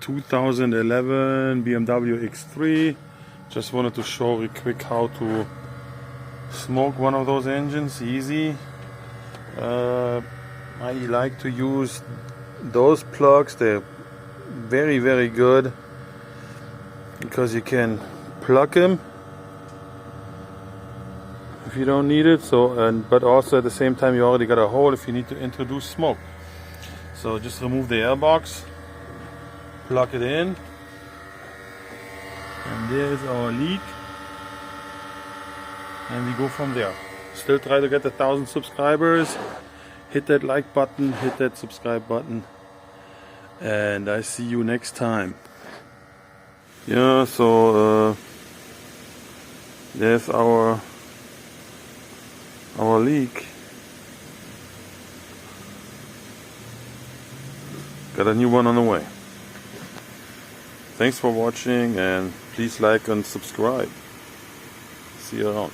2011 BMW X3. Just wanted to show you quick how to smoke one of those engines easy. I like to use those plugs. They're very good because you can plug them if you don't need it. But also at the same time you already got a hole if you need to introduce smoke. So just remove the airbox, plug it in, and there's our leak, and we go from there. Still try to get 1,000 subscribers. Hit that like button, hit that subscribe button, and I see you next time. Yeah, so there's our leak. Got a new one on the way. Thanks for watching, and please like and subscribe. See you around.